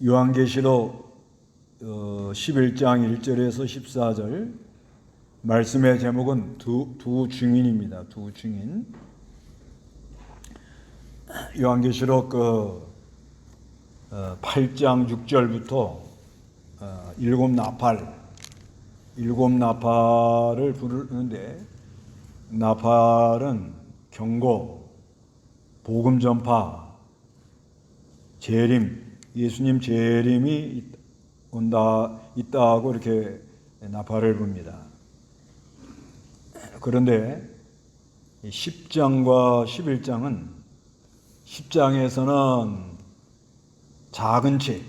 요한계시록 11장 1절에서 14절 말씀의 제목은 두 증인입니다. 두 증인. 요한계시록 8장 6절부터 일곱 나팔을 부르는데, 나팔은 경고, 복음 전파, 재림, 예수님 재림이 있다고 이렇게 나팔을 붑니다. 그런데 10장과 11장은 10장에서는 작은 책,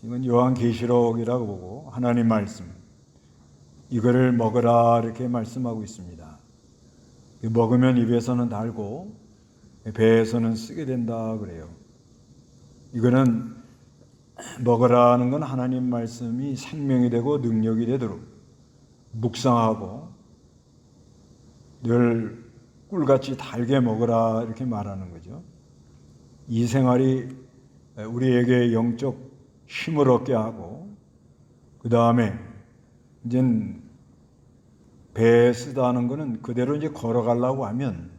이건 요한계시록이라고 보고 하나님 말씀, 이거를 먹으라 이렇게 말씀하고 있습니다. 먹으면 입에서는 달고 배에서는 쓰게 된다 그래요. 이거는 먹으라는 건 하나님 말씀이 생명이 되고 능력이 되도록 묵상하고 늘 꿀같이 달게 먹으라 이렇게 말하는 거죠. 이 생활이 우리에게 영적 힘을 얻게 하고, 그 다음에 이제 배에 쓰다는 것은 그대로 이제 걸어가려고 하면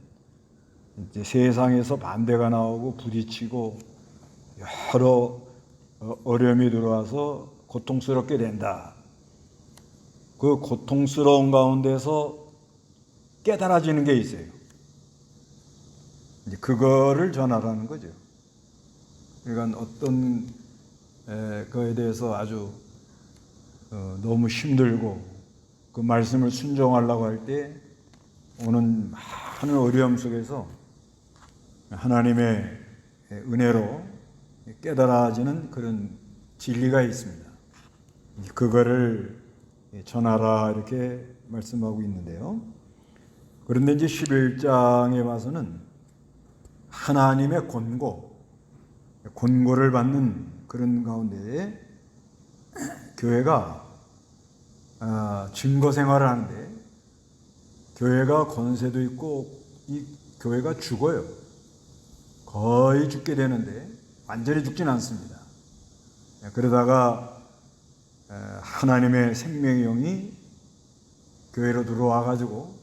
이제 세상에서 반대가 나오고 부딪히고 여러 어려움이 들어와서 고통스럽게 된다. 그 고통스러운 가운데서 깨달아지는 게 있어요. 이제 그거를 전하라는 거죠. 그러니까 어떤 거에 대해서 아주 너무 힘들고 그 말씀을 순종하려고 할 때 오는 많은 어려움 속에서 하나님의 은혜로 깨달아지는 그런 진리가 있습니다. 그거를 전하라 이렇게 말씀하고 있는데요. 그런데 이제 11장에 와서는 하나님의 권고를 받는 그런 가운데에 교회가 증거 생활을 하는데, 교회가 권세도 있고 이 교회가 죽어요. 거의 죽게 되는데 완전히 죽진 않습니다. 그러다가 하나님의 생명의 영이 교회로 들어와 가지고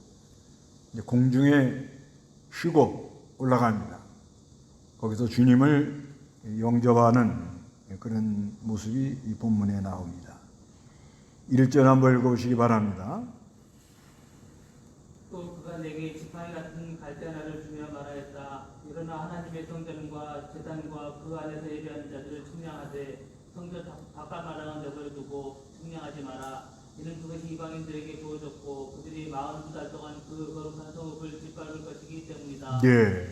공중에 쉬고 올라갑니다. 거기서 주님을 영접하는 그런 모습이 이 본문에 나옵니다. 1절 한번 읽어보시기 바랍니다. 또 그가 내게 지팡이 같은 갈대 하나를 주며 말하였다. 일어나 하나님의 성전과 제단과 그 안에서 예배하는 자들을 측량하되 성전 바깥 마당은 내버려두고 측량하지 마라. 이는 그것이 이방인들에게 주어졌고 그들이 42달 동안 그 거룩한 성읍을 짓밟을 것이기 때문이다. 예.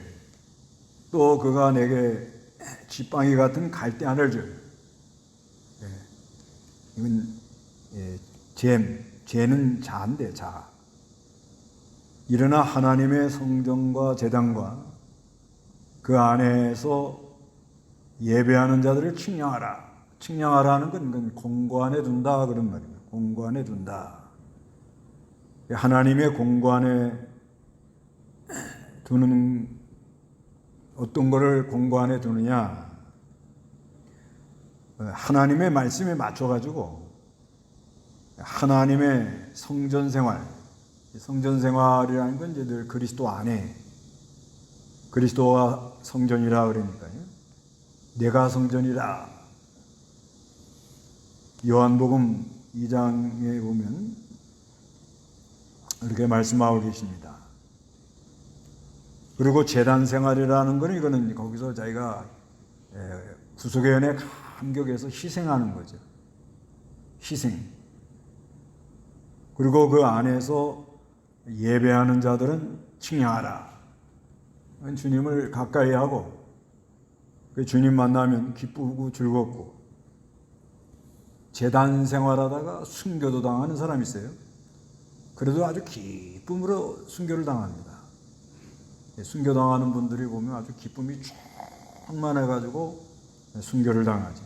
또 그가 내게 지팡이 같은 갈대 하나를 줘요. 이건 잼는 자인데, 자. 일어나 하나님의 성전과 제단과 그 안에서 예배하는 자들을 측량하라. 측량하라는 건 공고 안에 둔다 그런 말입니다. 공고 안에 둔다. 하나님의 공고 안에 두는, 어떤 거를 공고 안에 두느냐, 하나님의 말씀에 맞춰가지고 하나님의 성전 생활이라는 건 이제 늘 그리스도 안에, 그리스도가 성전이라 그러니까요. 내가 성전이라. 요한복음 2장에 보면 이렇게 말씀하고 계십니다. 그리고 제단 생활이라는 거는 이거는 거기서 자기가 구속의 은혜 감격에서 희생하는 거죠. 희생. 그리고 그 안에서 예배하는 자들은 측량하라. 주님을 가까이 하고 그 주님 만나면 기쁘고 즐겁고, 제단 생활하다가 순교도 당하는 사람이 있어요. 그래도 아주 기쁨으로 순교를 당합니다. 순교당하는 분들이 보면 아주 기쁨이 충만해가지고 순교를 당하죠.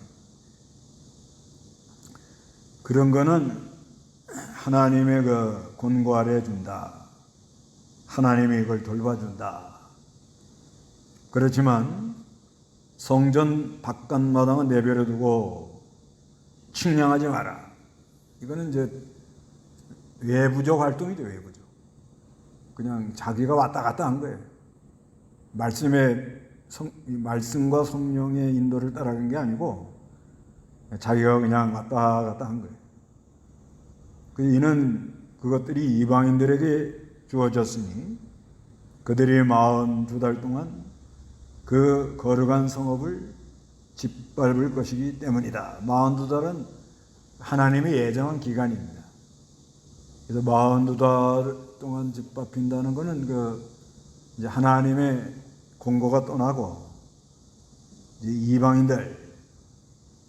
그런 거는 하나님의 그 권고 아래 둔다. 하나님이 이걸 돌봐준다. 그렇지만 성전 바깥마당은 내버려두고 측량하지 마라. 이거는 이제 외부적 활동이죠, 외부적. 그냥 자기가 왔다 갔다 한 거예요. 말씀과 성령의 인도를 따라간 게 아니고 자기가 그냥 왔다 갔다 한 거예요. 이는 그것들이 이방인들에게 주어졌으니 그들이 42달 동안 그 거룩한 성읍을 짓밟을 것이기 때문이다. 42달은 하나님이 예정한 기간입니다. 그래서 42달 동안 짓밟힌다는 것은 이제 하나님의 공고가 떠나고 이제 이방인들,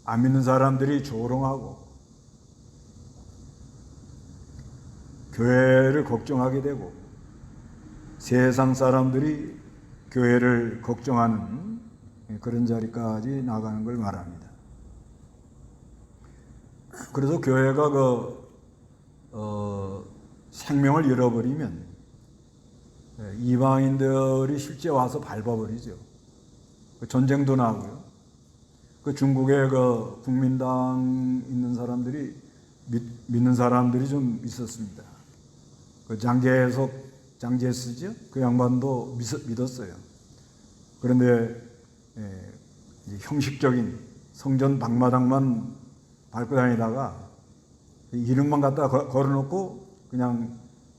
안 믿는 사람들이 조롱하고 교회를 걱정하게 되고 세상 사람들이 교회를 걱정하는 그런 자리까지 나가는 걸 말합니다. 그래서 교회가 생명을 잃어버리면 이방인들이 실제 와서 밟아버리죠. 전쟁도 나고요. 중국에 국민당 있는 사람들이 믿는 사람들이 좀 있었습니다. 장제스죠? 그 양반도 믿었어요. 그런데 형식적인 성전 방마당만 밟고 다니다가 이름만 갖다 걸어놓고 그냥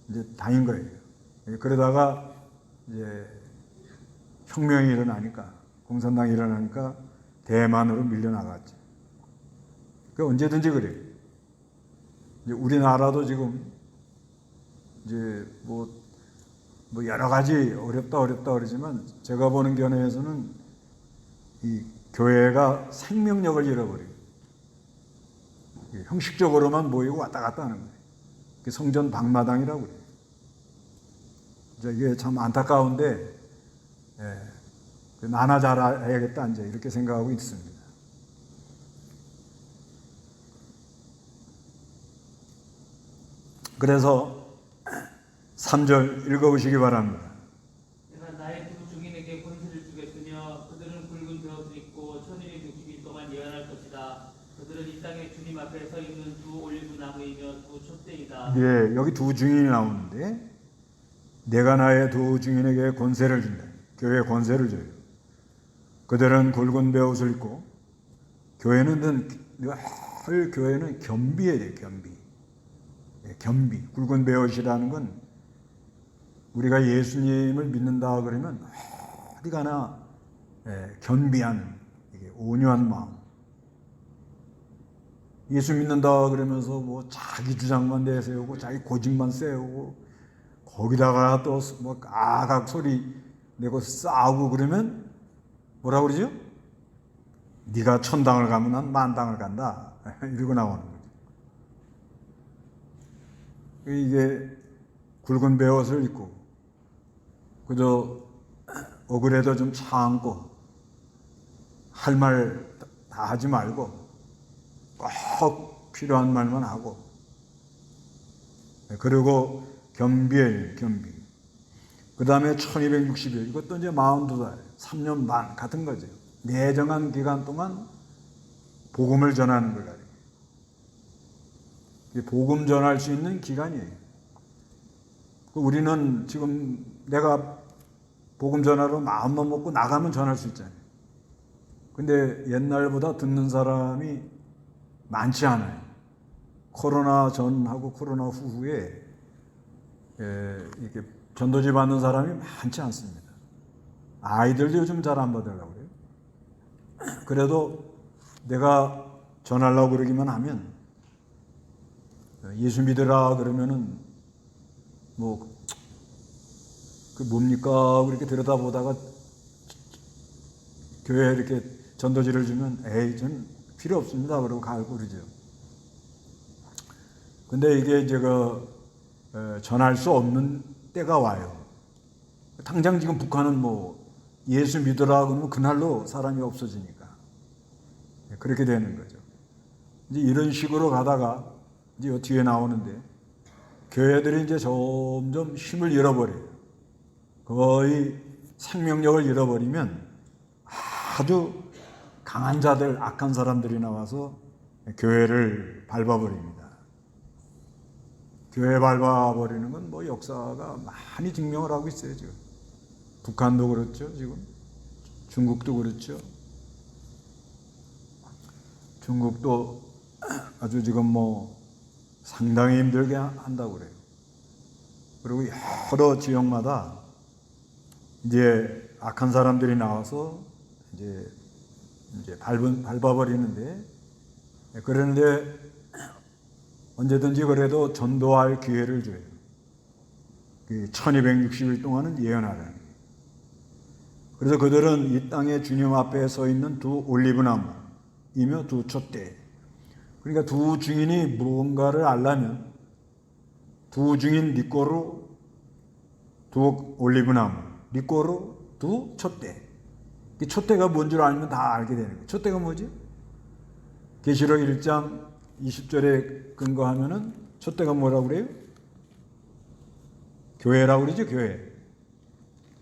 이제 다닌 거예요. 그러다가 이제 혁명이 일어나니까, 공산당이 일어나니까 대만으로 밀려나갔죠. 언제든지 그래요. 이제 우리나라도 지금 이제 뭐 여러 가지 어렵다 그러지만 제가 보는 견해에서는 이 교회가 생명력을 잃어버려요. 형식적으로만 모이고 왔다 갔다 하는 거예요. 성전 방마당이라고 그래요. 이게 참 안타까운데, 나나 잘해야겠다, 이제 이렇게 생각하고 있습니다. 그래서 3절 읽어보시기 바랍니다. 내가 나의 두 증인에게 권세를 주겠으며 그들은 굵은 벼옷을 입고 1260일 동안 예언할 것이다. 그들은 이 땅에 주님 앞에 서 있는 두 올리브 나무이며 두 촛대이다. 예, 여기 두 증인이 나오는데 내가 나의 두 증인에게 권세를 준다. 교회에 권세를 줘요. 그들은 굵은 벼옷을 입고 교회는 겸비해야 돼요. 겸비. 굵은 벼옷이라는 건 우리가 예수님을 믿는다 그러면 어디 가나 겸비한 온유한 마음. 예수 믿는다 그러면서 뭐 자기 주장만 내세우고 자기 고집만 세우고 거기다가 또 뭐 아각 소리 내고 싸우고 그러면 뭐라고 그러죠? 네가 천당을 가면 난 만당을 간다. 이러고 나오는 거죠. 이게 굵은 벼옷을 입고 그저 억울해도 좀 참고 할 말 다 하지 말고 꼭 필요한 말만 하고 그리고 겸비해요. 겸비. 그 다음에 1260일 이것도 이제 42달 3년 반 같은 거죠. 내정한 기간 동안 복음을 전하는 거예요. 복음 전할 수 있는 기간이에요. 우리는 지금 내가 복음 전하러 마음만 먹고 나가면 전할 수 있잖아요. 근데 옛날보다 듣는 사람이 많지 않아요. 코로나 전하고 코로나 후에 이렇게 전도지 받는 사람이 많지 않습니다. 아이들도 요즘 잘 안 받으려고 그래요. 그래도 내가 전하려고 그러기만 하면 예수 믿으라 그러면은 뭐 뭡니까 그렇게 들여다보다가 교회에 이렇게 전도지를 주면 에이 전 필요 없습니다 그러고 가고 그러죠. 근데 이게 이제 전할 수 없는 때가 와요. 당장 지금 북한은 뭐 예수 믿으라 그러면 그날로 사람이 없어지니까 그렇게 되는 거죠. 이제 이런 식으로 가다가 이제 뒤에 나오는데 교회들이 이제 점점 힘을 잃어버려요. 거의 생명력을 잃어버리면 아주 강한 자들, 악한 사람들이 나와서 교회를 밟아버립니다. 교회 밟아버리는 건 뭐 역사가 많이 증명을 하고 있어요. 지금 북한도 그렇죠. 지금 중국도 그렇죠. 중국도 아주 지금 뭐 상당히 힘들게 한다고 그래요. 그리고 여러 지역마다 이제 악한 사람들이 나와서 이제 밟아버리는데, 그러는데 언제든지 그래도 전도할 기회를 줘요. 1260일 동안은 예언하라는 거예요. 그래서 그들은 이 땅에 주님 앞에 서 있는 두 올리브나무이며 두 촛대. 그러니까 두 증인이 무언가를 알려면 두 증인 니꼬로 두 올리브나무, 니꼬로 두 촛대. 이 촛대가 뭔 줄 알면 다 알게 되는 거예요. 촛대가 뭐지? 계시록 1장 20절에 근거하면은 촛대가 뭐라고 그래요? 교회라고 그러죠, 교회.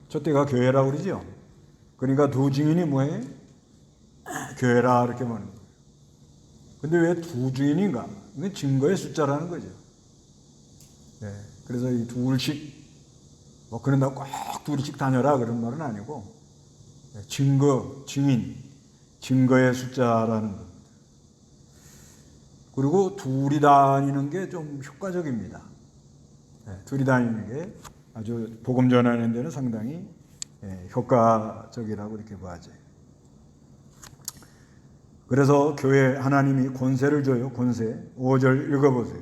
촛대가 교회라고 그러죠. 그러니까 두 증인이 뭐예요? 교회라 이렇게 말하는 거예요. 근데 왜 두 증인인가? 이건 증거의 숫자라는 거죠. 네. 그래서 이 둘씩, 뭐 그런다고 꼭 둘씩 다녀라 그런 말은 아니고, 증거, 증인, 증거의 숫자라는 겁니다. 그리고 둘이 다니는 게 좀 효과적입니다. 둘이 다니는 게 아주 복음 전하는 데는 상당히 효과적이라고 이렇게 봐야죠. 그래서 교회 하나님이 권세를 줘요. 권세. 5절 읽어보세요.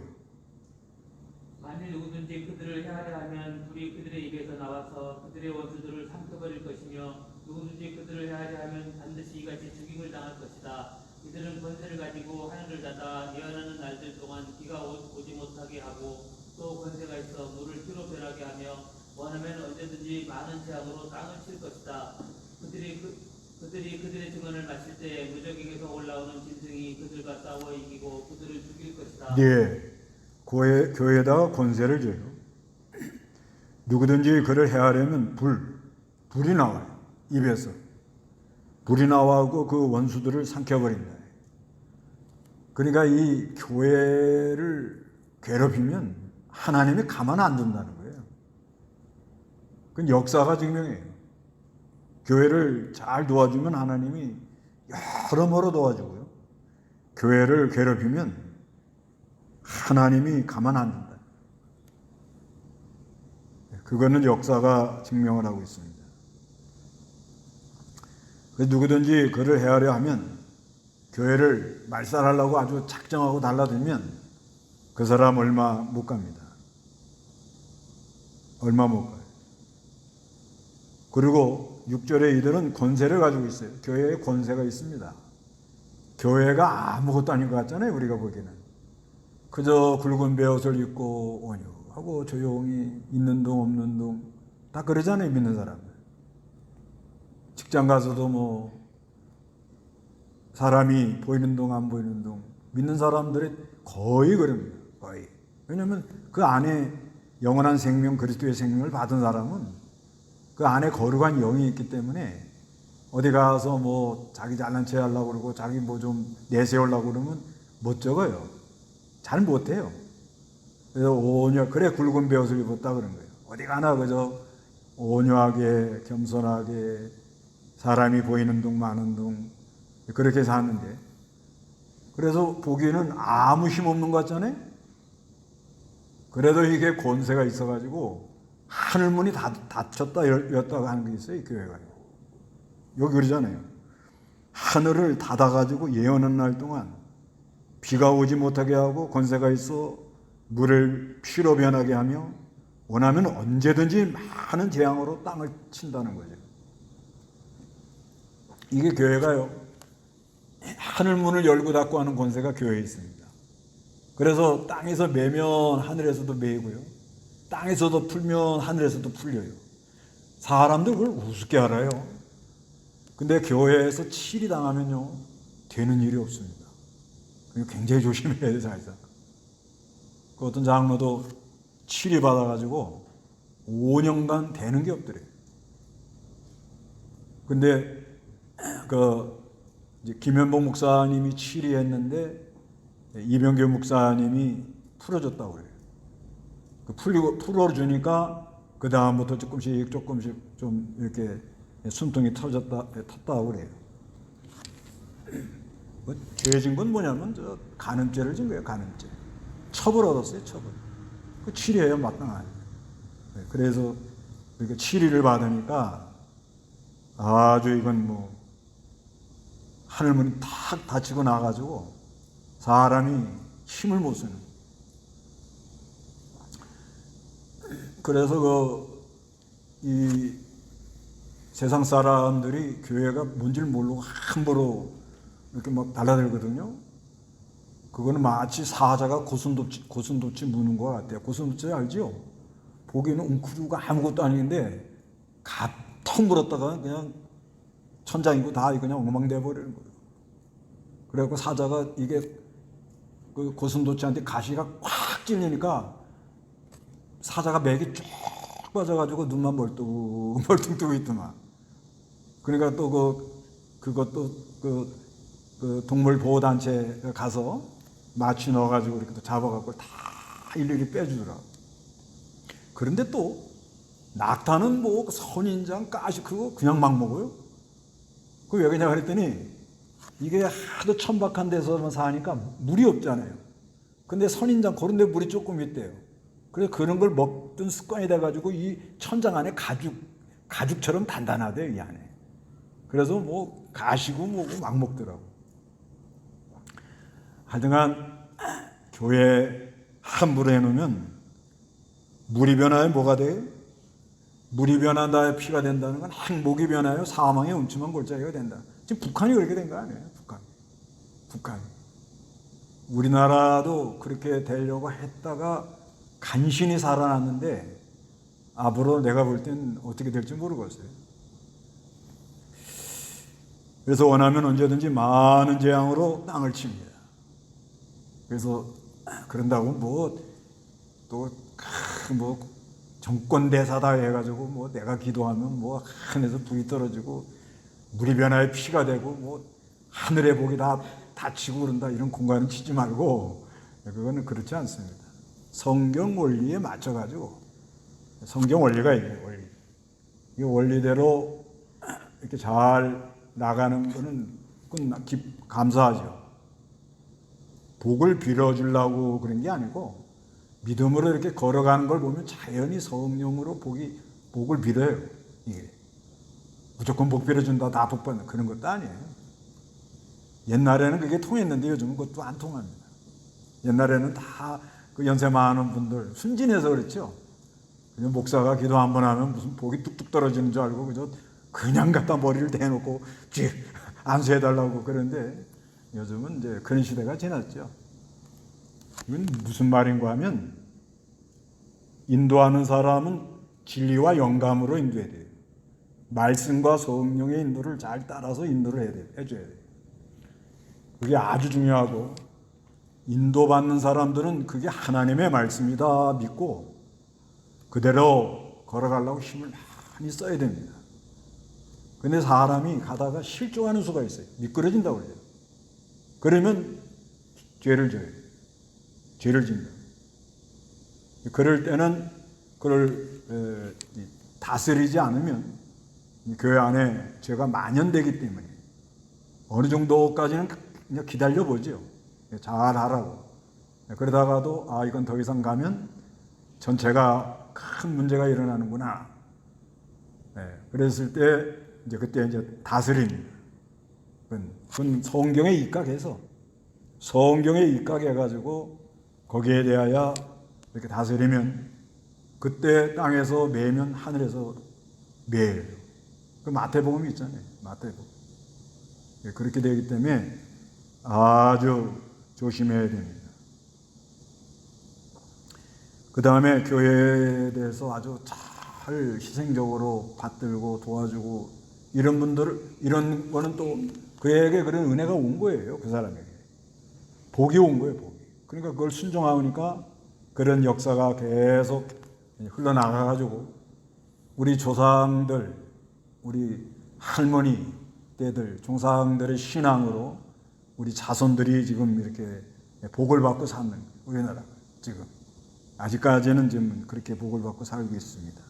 만일 누구든지 그들을 해하려 하면 불이 그들의 입에서 나와서 그들의 원수들을 삼켜버릴 것이며 누구든지 그들을 해하려 하면 반드시 이같이 죽임을 당할 것이다. 이들은 권세를 가지고 하늘을 닫아 예언하는 날들 동안 비가 오지 못하게 하고 또 권세가 있어 물을 피로 변하게 하며 원하면 언제든지 많은 재앙으로 땅을 칠 것이다. 그들이 그들의 증언을 마칠 때 무적에게서 올라오는 짐승이 그들과 싸워 이기고 그들을 죽일 것이다. 네, 교회에다가 권세를 줘요. 누구든지 그를 해하려면 불이 나와요. 입에서 불이 나와고 그 원수들을 삼켜버린다. 그러니까 이 교회를 괴롭히면 하나님이 가만 안 둔다는 거예요. 그건 역사가 증명해요. 교회를 잘 도와주면 하나님이 여러모로 도와주고요. 교회를 괴롭히면 하나님이 가만 안 둔다. 그거는 역사가 증명을 하고 있습니다. 누구든지 그를 해하려 하면 교회를 말살하려고 아주 작정하고 달라들면 그 사람 얼마 못 갑니다. 얼마 못 가요. 그리고 6절에 이들은 권세를 가지고 있어요. 교회에 권세가 있습니다. 교회가 아무것도 아닌 것 같잖아요. 우리가 보기에는. 그저 굵은 베옷을 입고 온유하고 조용히 있는 둥 없는 둥 다 그러잖아요. 믿는 사람들. 직장 가서도 뭐 사람이 보이는 둥 안 보이는 둥 믿는 사람들이 거의 그럽니다. 거의. 왜냐하면 그 안에 영원한 생명 그리스도의 생명을 받은 사람은 그 안에 거룩한 영이 있기 때문에 어디 가서 뭐 자기 잘난 체 하려고 그러고 자기 뭐 좀 내세우려고 그러면 못 적어요. 잘 못해요. 그래서 그래 굵은 베옷을 입었다 그런 거예요. 어디 가나 그저 온유하게 겸손하게 사람이 보이는 둥 마는 둥 그렇게 사는데, 그래서 보기에는 아무 힘 없는 것 같잖아요. 그래도 이게 권세가 있어가지고 하늘문이 닫혔다 열었다고 하는 게 있어요. 이 교회가 여기 그러잖아요. 하늘을 닫아가지고 예언하는 날 동안 비가 오지 못하게 하고 권세가 있어 물을 피로 변하게 하며 원하면 언제든지 많은 재앙으로 땅을 친다는 거죠. 이게 교회가요, 하늘 문을 열고 닫고 하는 권세가 교회에 있습니다. 그래서 땅에서 매면 하늘에서도 매고요, 땅에서도 풀면 하늘에서도 풀려요. 사람들 그걸 우습게 알아요. 근데 교회에서 치리 당하면요 되는 일이 없습니다. 굉장히 조심해야 돼요. 사실상 그 어떤 장로도 치리 받아가지고 5년간 되는 게 없더래요. 근데 그 이제 김현복 목사님이 치리했는데 이병규 목사님이 풀어줬다고 그래요. 풀어주니까 그 다음부터 조금씩 좀 이렇게 숨통이 텄다고 그래요. 죄 진 건 뭐냐면 저 간음죄를 진 거예요. 간음죄. 처벌 얻었어요. 처벌. 그 치료해야 마땅하죠. 그래서 이렇게 치리를 받으니까 아주 이건 뭐 하늘문이 탁 닫히고 나가지고 사람이 힘을 못 쓰는. 그래서 이 세상 사람들이 교회가 뭔지를 모르고 함부로 이렇게 막 달라들거든요. 그거는 마치 사자가 고슴도치 무는 것 같아요. 고슴도치 알죠? 보기에는 웅크리고 아무것도 아닌데 턱 물었다가 그냥 천장이고 다 그냥 엉망돼 버리는 거예요. 그래갖고 사자가 이게 그 고슴도치한테 가시가 꽉 찔리니까 사자가 맥이 쭉 빠져가지고 눈만 멀뚱 뜨고 있더만. 그러니까 또 그것도 그 동물보호단체 가서 마취 넣어가지고 이렇게 또 잡아갖고 다 일일이 빼주더라고. 그런데 또 낙타는 뭐 선인장, 가시 그거 그냥 막 먹어요. 그 왜 그러냐 그랬더니 이게 하도 천박한 데서만 사니까 물이 없잖아요. 근데 선인장 그런 데 물이 조금 있대요. 그래서 그런 걸 먹던 습관이 돼가지고 이 천장 안에 가죽처럼 단단하대요, 이 안에. 그래서 뭐 가시고 뭐고 막 먹더라고. 하여튼간 교회 함부로 해놓으면 물이 변하여 뭐가 돼요? 물이 변한다에 피가 된다는 건 행복이 변하여 사망의 음침한 골짜기가 된다. 지금 북한이 그렇게 된 거 아니에요? 북한. 우리나라도 그렇게 되려고 했다가 간신히 살아났는데 앞으로 내가 볼 땐 어떻게 될지 모르겠어요. 그래서 원하면 언제든지 많은 재앙으로 땅을 칩니다. 그래서 그런다고 뭐 정권 대사다 해가지고 뭐 내가 기도하면 뭐 하늘에서 불이 떨어지고 물이 변하여 피가 되고 뭐 하늘의 복이 다 다치고 그런다 이런 공간은 치지 말고 그거는 그렇지 않습니다. 성경 원리에 맞춰가지고 성경 원리가 있네요. 원리. 이 원리대로 이렇게 잘 나가는 거는 감사하죠. 복을 빌어주려고 그런 게 아니고 믿음으로 이렇게 걸어가는 걸 보면 자연히 성령으로 복을 빌어요. 이게 무조건 복 빌어준다, 다 복 받는 그런 것도 아니에요. 옛날에는 그게 통했는데 요즘은 그것도 안 통합니다. 옛날에는 다 그 연세 많은 분들 순진해서 그렇죠. 그냥 목사가 기도 한 번 하면 무슨 복이 뚝뚝 떨어지는 줄 알고 그냥 갖다 머리를 대놓고 안수해달라고 그러는데 요즘은 이제 그런 시대가 지났죠. 이건 무슨 말인가 하면 인도하는 사람은 진리와 영감으로 인도해야 돼요. 말씀과 성령의 인도를 잘 따라서 인도를 해줘야 돼요. 그게 아주 중요하고 인도받는 사람들은 그게 하나님의 말씀이다 믿고 그대로 걸어가려고 힘을 많이 써야 됩니다. 근데 사람이 가다가 실종하는 수가 있어요. 미끄러진다고 그래요. 그러면 죄를 져요. 죄를 짓는. 그럴 때는 그걸 다스리지 않으면 교회 안에 죄가 만연되기 때문에 어느 정도까지는 그냥 기다려보죠. 잘 하라고. 그러다가도 이건 더 이상 가면 전체가 큰 문제가 일어나는구나. 그랬을 때 그때 다스립니다. 그건 성경에 입각해서 성경에 입각해가지고 거기에 대하여 이렇게 다스리면 그때 땅에서 매면 하늘에서 매예요. 그 마태복음이 있잖아요. 마태복음. 그렇게 되기 때문에 아주 조심해야 됩니다. 그 다음에 교회에 대해서 아주 잘 희생적으로 받들고 도와주고 이런 거는 또 그에게 그런 은혜가 온 거예요. 그 사람에게. 복이 온 거예요. 복이. 그러니까 그걸 순종하니까 그런 역사가 계속 흘러나가가지고 우리 조상들, 우리 할머니 때들, 조상들의 신앙으로 우리 자손들이 지금 이렇게 복을 받고 사는 우리나라가 지금 아직까지는 좀 그렇게 복을 받고 살고 있습니다.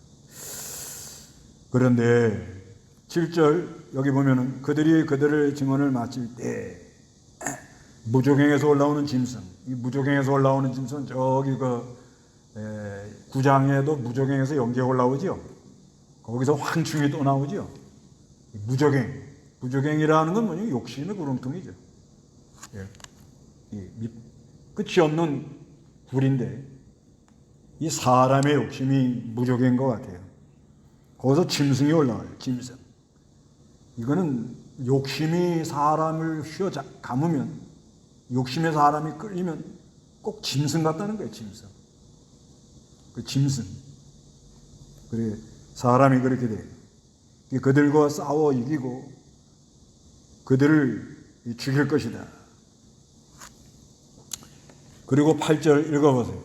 그런데 7절 여기 보면은 그들이 그들의 증언을 마칠 때 무조갱에서 올라오는 짐승, 이 무조갱에서 올라오는 짐승은 저기 그 9장에도 무조갱에서 연기가 올라오죠. 거기서 황충이 또 나오죠. 무조갱이라는 건 뭐냐? 욕심의 구렁텅이죠. 끝이 없는 굴인데 이 사람의 욕심이 무조갱인 것 같아요. 거기서 짐승이 올라와요. 짐승. 이거는 욕심이 사람을 감으면, 욕심에 사람이 끌리면 꼭 짐승 같다는 거예요. 짐승. 그 짐승. 그래 사람이 그렇게 돼요. 그들과 싸워 이기고 그들을 죽일 것이다. 그리고 8절 읽어보세요.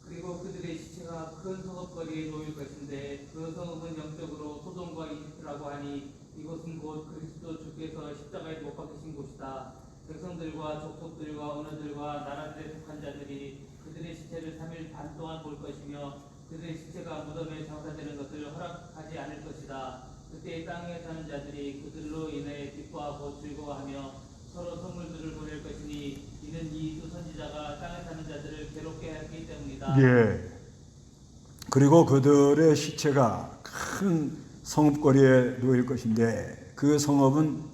그리고 그들의 시체가 큰 성읍거리에 놓일 것인데 그 성읍은 영적으로 소돔과 이집트라고 하니 이곳은 곧 그리스도 주께서 십자가에 못 박히신 곳이다. 백성들과 족속들과 언어들과 나라들에 속한 자들이 그들의 시체를 3일 반 동안 볼 것이며 그들의 시체가 무덤에 장사되는 것을 허락하지 않을 것이다. 그때 땅에 사는 자들이 그들로 인해 기뻐하고 즐거워하며 서로 선물들을 보낼 것이니 이는 이 두 선지자가 땅에 사는 자들을 괴롭게 했기 때문이다. 예. 그리고 그들의 시체가 큰 성읍거리에 놓일 것인데 그 성읍은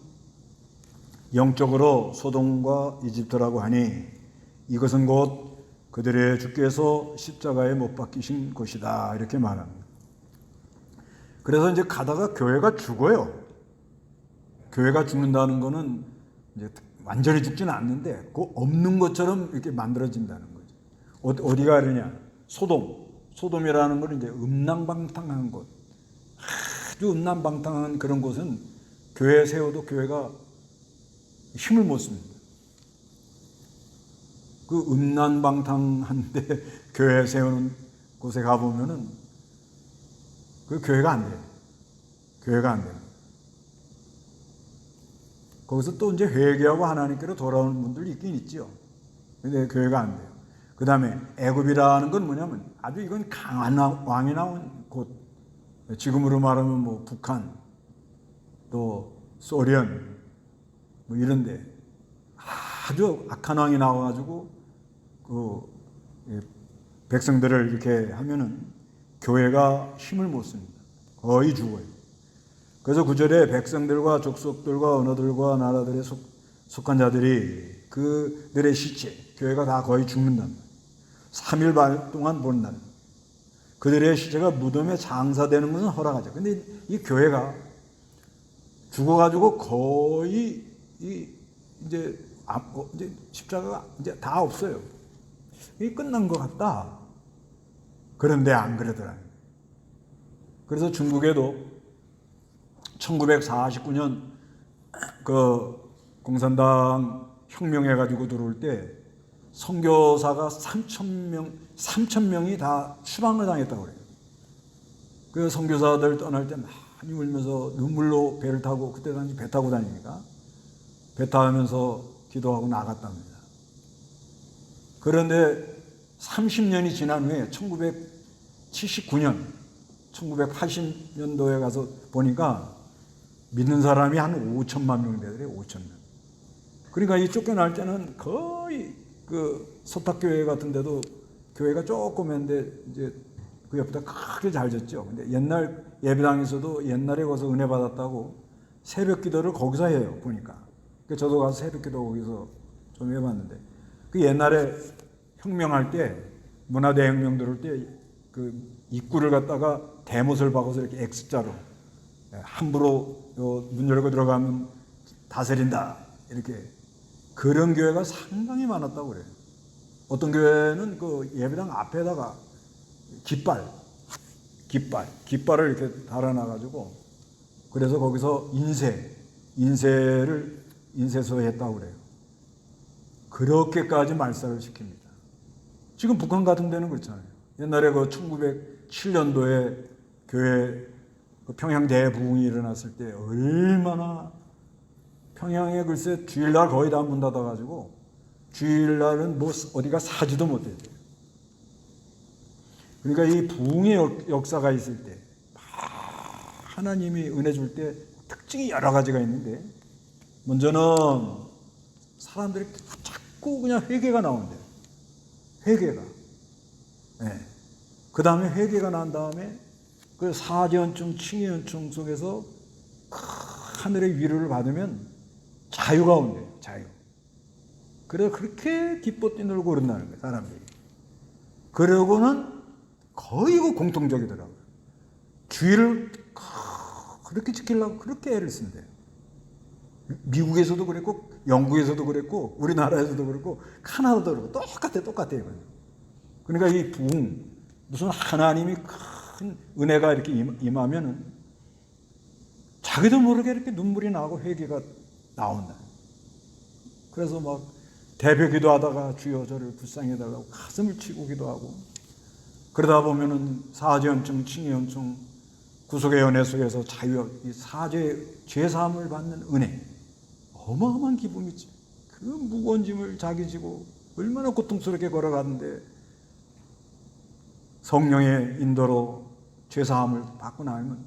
영적으로 소돔과 이집트라고 하니 이것은 곧 그들의 주께서 십자가에 못 박히신 곳이다. 이렇게 말합니다. 그래서 이제 가다가 교회가 죽어요. 교회가 죽는다는 거는 이제 완전히 죽지는 않는데 그 없는 것처럼 이렇게 만들어진다는 거죠. 어디가 그러냐? 소돔이라는 건 이제 음란방탕한 곳. 아주 음란방탕한 그런 곳은 교회 세워도 교회가 힘을 못 씁니다. 그 음란방탕한데 교회 세우는 곳에 가보면은 그 교회가 안 돼요. 교회가 안 돼요. 거기서 또 이제 회개하고 하나님께로 돌아오는 분들이 있긴 있죠. 근데 교회가 안 돼요. 그 다음에 애굽이라는 건 뭐냐면 아주 이건 강한 왕이 나온 곳. 지금으로 말하면 뭐 북한, 또 소련, 뭐 이런데 아주 악한 왕이 나와가지고 그 백성들을 이렇게 하면은 교회가 힘을 못 씁니다. 거의 죽어요. 그래서 9절에 백성들과 족속들과 언어들과 나라들에 속한 자들이 그들의 시체, 교회가 다 거의 죽는단 말이에요. 3일 반 동안 본다. 그들의 시체가 무덤에 장사되는 것은 허락하죠. 근데 이 교회가 죽어가지고 거의 이제 십자가가 이제 다 없어요. 이게 끝난 것 같다. 그런데 안 그러더라고요. 그래서 중국에도 1949년 그 공산당 혁명해가지고 들어올 때 선교사가 3,000명이 다 추방을 당했다고 그래요. 그 선교사들 떠날 때 많이 울면서 눈물로 배를 타고, 그때 당시 배 타고 다니니까 배 타면서 기도하고 나갔답니다. 그런데 30년이 지난 후에 1979년, 1980년도에 가서 보니까 믿는 사람이 한 5천만 명 되더래요. 5천 명. 그러니까 이 쫓겨날 때는 거의 그 서탁교회 같은 데도 교회가 조금 했는데 이제 그 옆에다 크게 잘 졌죠. 근데 옛날 예배당에서도 옛날에 가서 은혜 받았다고 새벽 기도를 거기서 해요. 보니까. 저도 가서 새벽 기도 거기서 좀 해봤는데 그 옛날에 혁명할 때, 문화대혁명 들어올 때 그 입구를 갖다가 대못을 박아서 이렇게 X자로 함부로 문 열고 들어가면 다스린다 이렇게, 그런 교회가 상당히 많았다고 그래요. 어떤 교회는 그 예배당 앞에다가 깃발을 이렇게 달아놔가지고 그래서 거기서 인쇄소 했다고 그래요. 그렇게까지 말살을 시킵니다. 지금 북한 같은 데는 그렇잖아요. 옛날에 그 1907년도에 교회 평양 대부흥이 일어났을 때 얼마나 평양에 글쎄 주일날 거의 다 문 닫아가지고 주일날은 뭐 어디가 사지도 못해요. 그러니까 이 부흥의 역사가 있을 때 하나님이 은혜 줄 때 특징이 여러 가지가 있는데, 먼저는 사람들이 자꾸 그냥 회개가 나온대요. 회개가. 네. 그 다음에 회개가 난 다음에 그 사제연충, 칭의연충 속에서 하늘의 위로를 받으면 자유가 온대요. 자유. 그래서 그렇게 기뻐 뛰놀고 그런다는 거예요, 사람들이. 그러고는 거의 그 공통적이더라고요. 주의를 그렇게 지키려고 그렇게 애를 쓴대요. 미국에서도 그랬고, 영국에서도 그랬고, 우리나라에서도 그렇고, 카나다도 그렇고, 똑같아요. 그러니까 이 부흥, 무슨 하나님이 큰 은혜가 이렇게 임하면은 자기도 모르게 이렇게 눈물이 나고 회개가 나온다. 그래서 막 대표 기도하다가 주여 저를 불쌍히 해달라고 가슴을 치고 기도하고, 그러다 보면은 사죄연증, 칭의연증, 구속의 연회 속에서 이 사죄, 죄사함을 받는 은혜, 어마어마한 기쁨이지. 그 무거운 짐을 자기 지고 얼마나 고통스럽게 걸어갔는데 성령의 인도로 죄사함을 받고 나면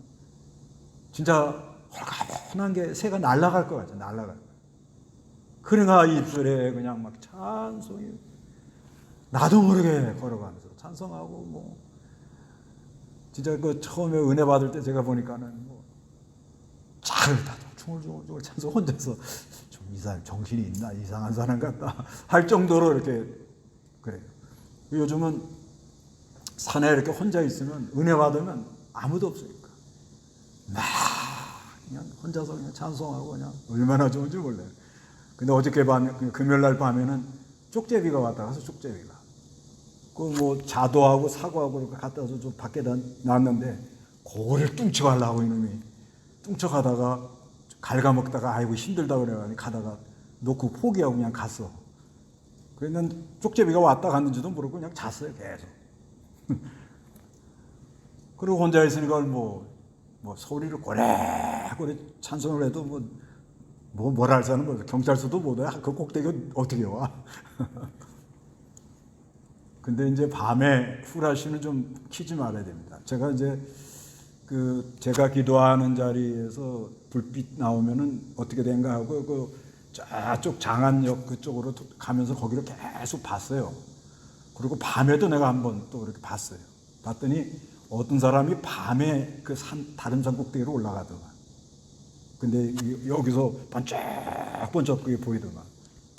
진짜 홀가분한 게 새가 날아갈 것 같아. 날아갈 것. 그러나 입술에 그냥 막 찬송이, 나도 모르게 걸어가면서 찬송하고, 뭐 진짜 그 처음에 은혜 받을 때 제가 보니까는 뭐 잘다도 중얼중얼 찬송 혼자서 좀 이 사람 정신이 있나, 이상한 사람 같다 할 정도로 이렇게 그래요. 요즘은 산에 이렇게 혼자 있으면 은혜 받으면 아무도 없으니까 막 그냥 혼자서 그냥 찬송하고 그냥 얼마나 좋은지 몰라요. 근데 어저께 밤, 금요일날 밤에는 쪽제비가 왔다 가서 쪽제비가 그 뭐 자도하고 사과하고 이렇게 갖다 서 좀 밖에다 놨는데 그거를 뚱쳐가려고 이놈이 뚱쳐가다가 갉아먹다가 아이고 힘들다 그래가지고 가다가 놓고 포기하고 그냥 갔어. 그래서 쪽제비가 왔다 갔는지도 모르고 그냥 잤어요 계속. 그리고 혼자 있으니까 뭐 소리를 고래고래 찬송을 해도 뭐라 할 사람은 뭐 경찰서도 못 와. 그 꼭대기 어떻게 와? 근데 이제 밤에 후라시는 좀 키지 말아야 됩니다. 제가 이제 제가 기도하는 자리에서 불빛 나오면은 어떻게 된가 하고 그 저쪽 장안역 그쪽으로 가면서 거기를 계속 봤어요. 그리고 밤에도 내가 한번 또 이렇게 봤어요. 봤더니 어떤 사람이 밤에 그 다른 산 꼭대기로 올라가더만. 근데 여기서 번쩍번쩍 그게 보이더만.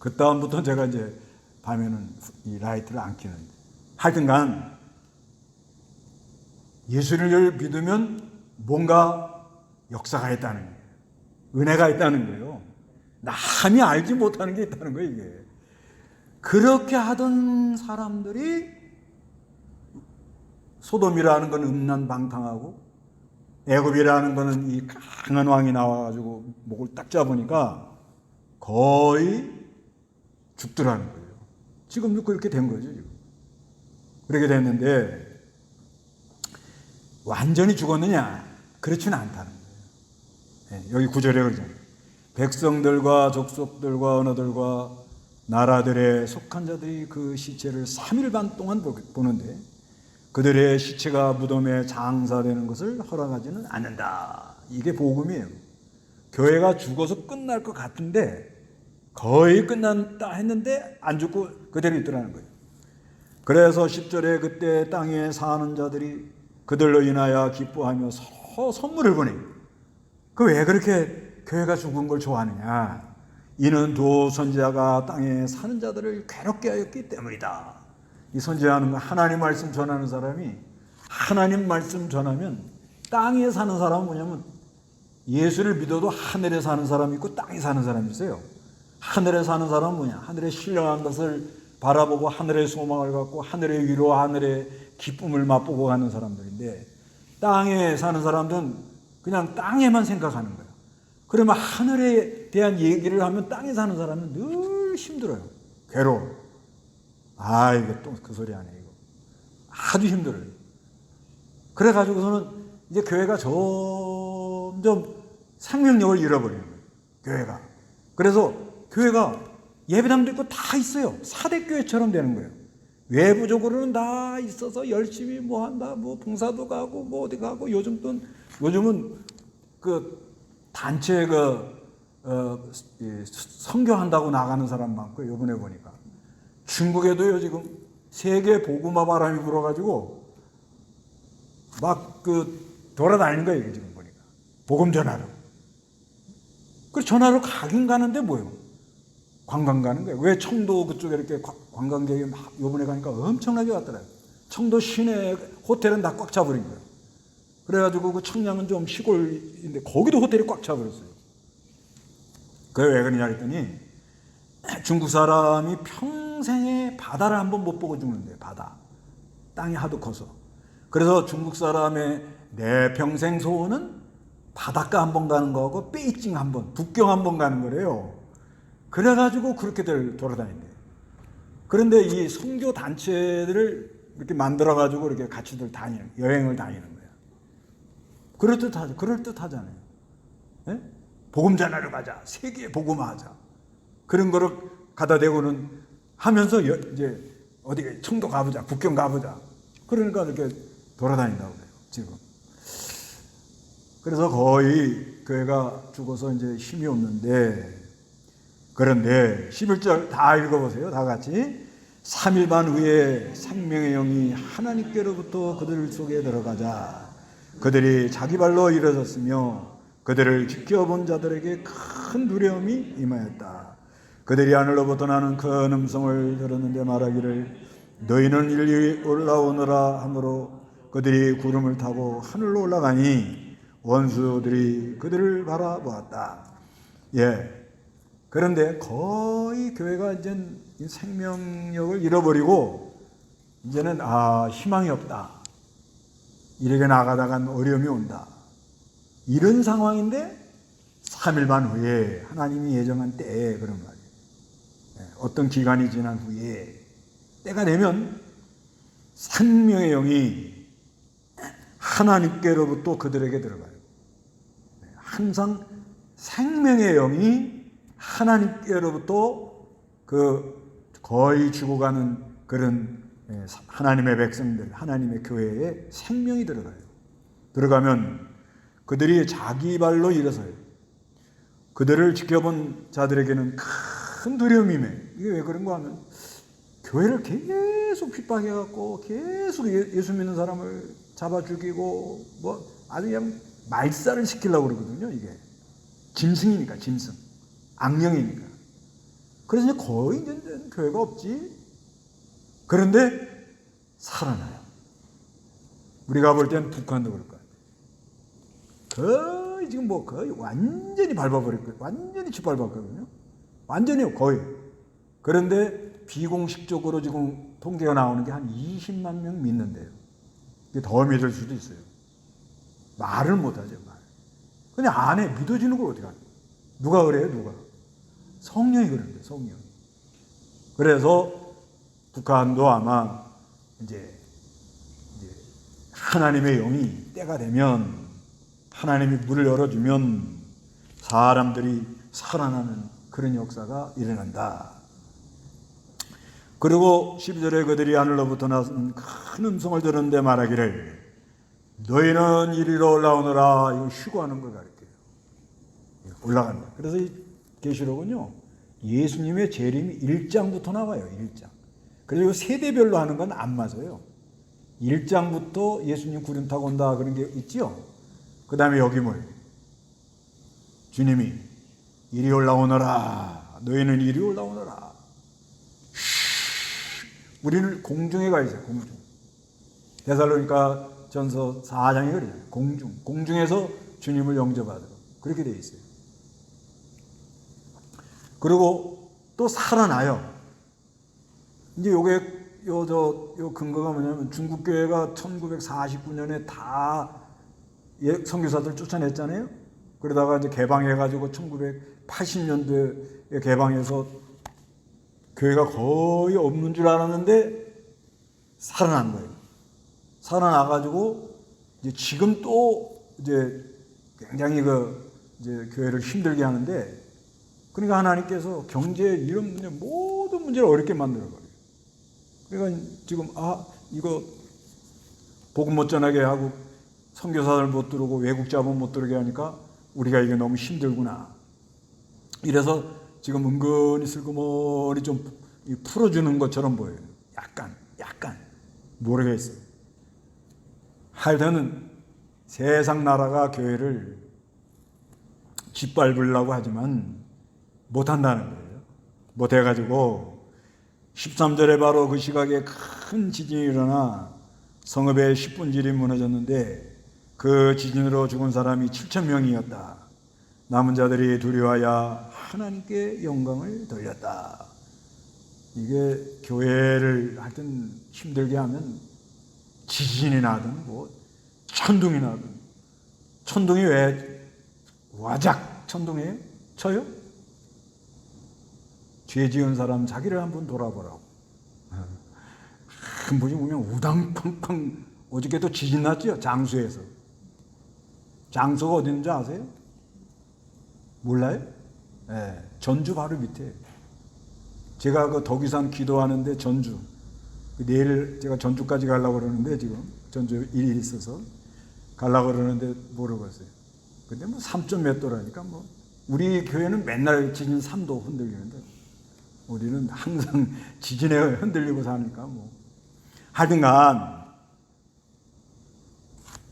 그 다음부터 제가 이제 밤에는 이 라이트를 안 켜는데. 하여튼간 예수를 믿으면 뭔가 역사가 있다는 거예요. 은혜가 있다는 거예요. 남이 알지 못하는 게 있다는 거예요, 이게. 그렇게 하던 사람들이 소돔이라는 건 음란방탕하고 애굽이라는 거는 이 강한 왕이 나와가지고 목을 딱 잡으니까 거의 죽더라는 거예요. 지금도 그렇게 된 거죠, 지금. 그렇게 됐는데 완전히 죽었느냐? 그렇지는 않다는 거예요. 여기 구절에 그러잖아요. 백성들과 족속들과 언어들과 나라들에 속한 자들이 그 시체를 3일 반 동안 보는데 그들의 시체가 무덤에 장사되는 것을 허락하지는 않는다. 이게 복음이에요. 교회가 죽어서 끝날 것 같은데 거의 끝난다 했는데 안 죽고 그대로 있더라는 거예요. 그래서 10절에 그때 땅에 사는 자들이 그들로 인하여 기뻐하며 서로 선물을 보내요. 그 왜 그렇게 교회가 죽은 걸 좋아하느냐? 이는 두 선지자가 땅에 사는 자들을 괴롭게 하였기 때문이다. 이 선지자는 하나님 말씀 전하는 사람이 하나님 말씀 전하면 땅에 사는 사람은 뭐냐면 예수를 믿어도 하늘에 사는 사람이 있고 땅에 사는 사람이 있어요. 하늘에 사는 사람은 뭐냐? 하늘의 신령한 것을 바라보고 하늘의 소망을 갖고 하늘의 위로 하늘의 기쁨을 맛보고 가는 사람들인데 땅에 사는 사람들은 그냥 땅에만 생각하는 거예요. 그러면 하늘에 대한 얘기를 하면 땅에 사는 사람은 늘 힘들어요. 괴로워. 아, 이거 또 그 소리 하네, 이거. 아주 힘들어요. 그래가지고서는 이제 교회가 점점 생명력을 잃어버리는 거예요. 교회가. 그래서 교회가 예배당도 있고 다 있어요. 사대교회처럼 되는 거예요. 외부적으로는 다 있어서 열심히 뭐 한다, 뭐 봉사도 가고 뭐 어디 가고 요즘은 그 단체 선교한다고 나가는 사람 많고 이번에 보니까 중국에도요 지금 세계 복음화 바람이 불어가지고 막 돌아다니는 거예요 이게 지금 보니까 복음 전하러. 그 전하러 가긴 가는데 뭐예요? 관광 가는 거예요. 왜 청도 그쪽에 이렇게 관광객이 막 요번에 가니까 엄청나게 왔더라고요. 청도 시내 호텔은 다 꽉 차버린 거예요. 그래가지고 그 청량은 좀 시골인데 거기도 호텔이 꽉 차버렸어요. 그게 왜 그러냐 했더니 중국 사람이 평생에 바다를 한번 못 보고 죽는데요. 바다. 땅이 하도 커서. 그래서 중국 사람의 내 평생 소원은 바닷가 한번 가는 거하고 베이징 한번, 북경 한번 가는 거래요. 그래가지고 그렇게들 돌아다닌대요. 그런데 이 선교 단체들을 이렇게 만들어가지고 이렇게 같이들 여행을 다니는 거예요. 그럴듯하잖아요. 예? 복음 전하러 가자. 세계 복음화하자. 그런 거를 갖다 대고는 하면서 이제 어디 청도 가보자. 북경 가보자. 그러니까 이렇게 돌아다닌다고 그래요. 지금. 그래서 거의 교회가 죽어서 이제 힘이 없는데 그런데 11절 다 읽어보세요. 다 같이. 3일 반 후에 생명의 영이 하나님께로부터 그들 속에 들어가자 그들이 자기 발로 일어섰으며 그들을 지켜본 자들에게 큰 두려움이 임하였다. 그들이 하늘로부터 나는 큰 음성을 들었는데 말하기를 너희는 일리 올라오너라 하므로 그들이 구름을 타고 하늘로 올라가니 원수들이 그들을 바라보았다. 예. 그런데 거의 교회가 이제 생명력을 잃어버리고 이제는 희망이 없다. 이렇게 나가다간 어려움이 온다. 이런 상황인데 3일 반 후에 하나님이 예정한 때에 그런 말이에요. 어떤 기간이 지난 후에 때가 되면 생명의 영이 하나님께로부터 그들에게 들어가요. 항상 생명의 영이 하나님께로부터 거의 죽어가는 그런 하나님의 백성들, 하나님의 교회에 생명이 들어가요. 들어가면 그들이 자기 발로 일어서요. 그들을 지켜본 자들에게는 큰 두려움이 임해요. 이게 왜 그런가 하면 교회를 계속 핍박해갖고 계속 예수 믿는 사람을 잡아 죽이고 뭐 아주 그냥 말살을 시키려고 그러거든요. 이게 짐승이니까 짐승, 악령이니까. 그래서 이제 거의 이제 교회가 없지. 그런데 살아나요. 우리가 볼 땐 북한도 그럴 것 같아요. 거의 지금 거의 완전히 밟아버릴 거예요. 완전히 짓밟았거든요. 완전히요, 거의. 그런데 비공식적으로 지금 통계가 나오는 게 한 20만 명 믿는데요. 더 믿을 수도 있어요. 말을 못하죠, 말. 근데 안에 믿어지는 걸 어떻게 하냐? 누가 그래요, 누가? 성령이 그러는데, 성령. 그래서 북한도 아마 이제 하나님의 영이 때가 되면 하나님이 문을 열어주면 사람들이 살아나는 그런 역사가 일어난다. 그리고 12절에 그들이 하늘로부터 나선 큰 음성을 들었는데 말하기를 너희는 이리로 올라오너라. 이거 휴거하는 걸 가르쳐요. 올라가는 거. 그래서 이 계시록은요 예수님의 재림이 1장부터 나와요. 1장. 그리고 세대별로 하는 건 안 맞아요. 1장부터 예수님 구름 타고 온다 그런 게 있죠. 그 다음에 여기 뭐예요? 주님이 이리 올라오너라. 너희는 이리 올라오너라. 우리는 공중에 가 있어요. 공중. 데살로니가 전서 4장에 그래요. 공중에서 주님을 영접하도록 그렇게 되어 있어요. 그리고 또 살아나요. 이제 요 근거가 뭐냐면 중국 교회가 1949년에 다 선교사들 쫓아냈잖아요. 그러다가 이제 개방해가지고 1980년도에 개방해서 교회가 거의 없는 줄 알았는데 살아난 거예요. 살아나가지고 이제 지금 또 이제 굉장히 이제 교회를 힘들게 하는데 그러니까 하나님께서 경제 이런 문제, 모든 문제를 어렵게 만들어버려요. 그러니까 지금 이거 복음 못 전하게 하고 선교사들 못 들어오고 외국 자본 못 들어오게 하니까 우리가 이게 너무 힘들구나. 이래서 지금 은근히 슬그머니 좀 풀어주는 것처럼 보여요. 약간 모르겠어요. 하여튼 세상 나라가 교회를 짓밟으려고 하지만 못한다는 거예요. 못해가지고 13절에 바로 그 시각에 큰 지진이 일어나 성읍의 10분질이 무너졌는데 그 지진으로 죽은 사람이 7천 명이었다. 남은 자들이 두려워하여 하나님께 영광을 돌렸다. 이게 교회를 하여튼 힘들게 하면 지진이 나든 뭐 천둥이 나든, 천둥이 왜 와작 천둥이에요? 쳐요? 죄 지은 사람 자기를 한번 돌아보라고. 한 분이 보면 우당팡팡. 어저께도 지진 났죠? 장수에서. 장수가 어디 있는지 아세요? 몰라요? 네, 전주 바로 밑에. 제가 그 덕유산 기도하는데 전주. 내일 제가 전주까지 가려고 그러는데 지금 전주 일이 있어서 가려고 그러는데 모르겠어요. 근데 뭐 3점 몇 도라니까 뭐 우리 교회는 맨날 지진 3도 흔들리는데 우리는 항상 지진에 흔들리고 사니까 뭐 하여튼간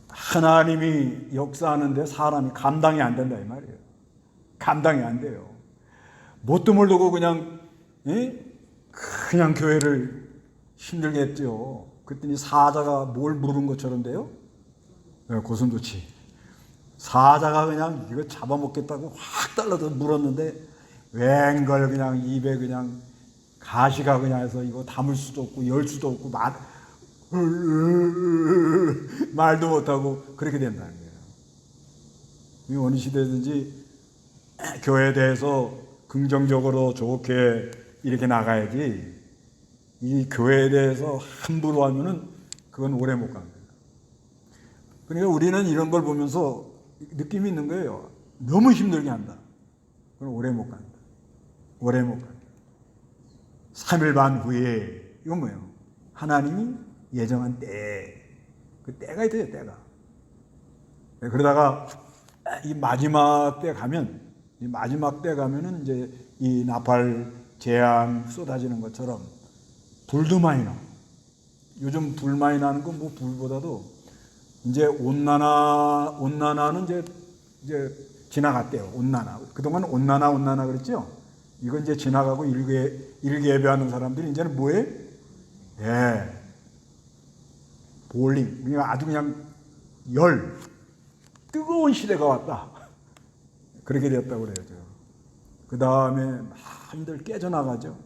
하나님이 역사하는데 사람이 감당이 안 된다 이 말이에요. 감당이 안 돼요. 뭣도 모르고 그냥 교회를 힘들게 했죠. 그랬더니 사자가 뭘 물은 것처럼 돼요? 고슴도치. 사자가 그냥 이거 잡아먹겠다고 확 달라서 물었는데 웬걸 그냥 입에 그냥 가시가 그냥 해서 이거 담을 수도 없고 열 수도 없고 말도 못하고 그렇게 된다는 거예요. 어느 시대든지 교회에 대해서 긍정적으로 좋게 이렇게 나가야지 이 교회에 대해서 함부로 하면은 그건 오래 못 갑니다. 그러니까 우리는 이런 걸 보면서 느낌이 있는 거예요. 너무 힘들게 한다. 그건 오래 못 간다. 오래 못 간다. 3일 반 후에 이건 뭐예요? 하나님이 예정한 때. 그 때가 있어요, 때가. 그러다가 이 마지막 때 가면은 이제 이 나팔 재앙 쏟아지는 것처럼 불도 많이 나. 요즘 불 많이 나는 건 뭐 불보다도 이제 온난화는 이제 지나갔대요. 온난화. 그동안 온난화 그랬죠? 이건 이제 지나가고 일개 예배하는 사람들이 이제는 뭐해? 볼링. 그냥 아주 그냥 뜨거운 시대가 왔다. 그렇게 되었다고 그래요. 그 다음에 많이들 깨져나가죠.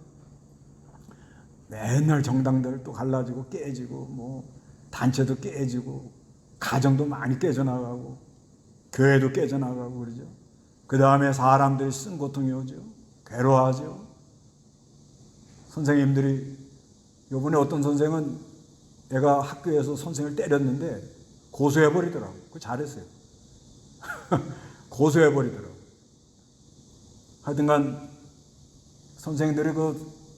맨날 정당들 또 갈라지고 깨지고 뭐 단체도 깨지고 가정도 많이 깨져나가고 교회도 깨져나가고 그러죠. 그 다음에 사람들이 쓴 고통이 오죠. 괴로워하죠. 선생님들이 요번에 어떤 선생은 애가 학교에서 선생을 때렸는데 고소해버리더라고. 그거 잘했어요. 고소해버리더라고. 하여튼간 선생님들이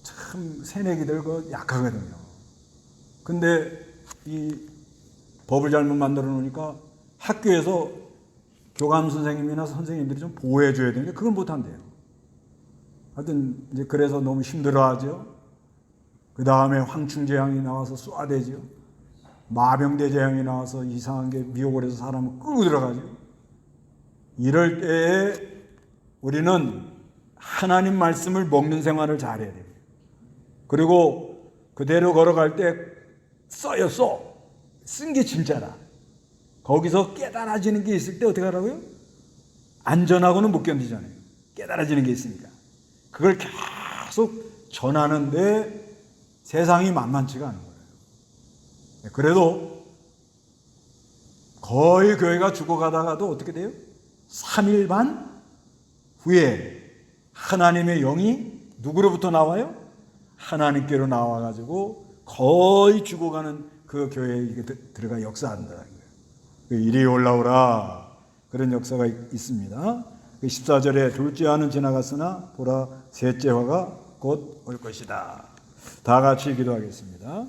참 새내기들 약하거든요. 근데 이 법을 잘못 만들어 놓으니까 학교에서 교감 선생님이나 선생님들이 좀 보호해 줘야 되는데 그걸 못 한대요. 하여튼 이제 그래서 너무 힘들어하죠. 그 다음에 황충재앙이 나와서 쏘아대죠. 마병대 재앙이 나와서 이상한 게 미혹을 해서 사람을 끌고 들어가죠. 이럴 때에 우리는 하나님 말씀을 먹는 생활을 잘해야 돼요. 그리고 그대로 걸어갈 때 써요, 써. 쓴 게 진짜라. 거기서 깨달아지는 게 있을 때 어떻게 하라고요? 안전하고는 못 견디잖아요. 깨달아지는 게 있으니까. 그걸 계속 전하는데 세상이 만만치가 않은 거예요. 그래도 거의 교회가 죽어가다가도 어떻게 돼요? 3일 반 후에 하나님의 영이 누구로부터 나와요? 하나님께로 나와가지고 거의 죽어가는 그 교회에 들어가 역사한다는 거예요. 이리 올라오라. 그런 역사가 있습니다. 14절에 둘째 화는 지나갔으나 보라 셋째 화가 곧 올 것이다. 다 같이 기도하겠습니다.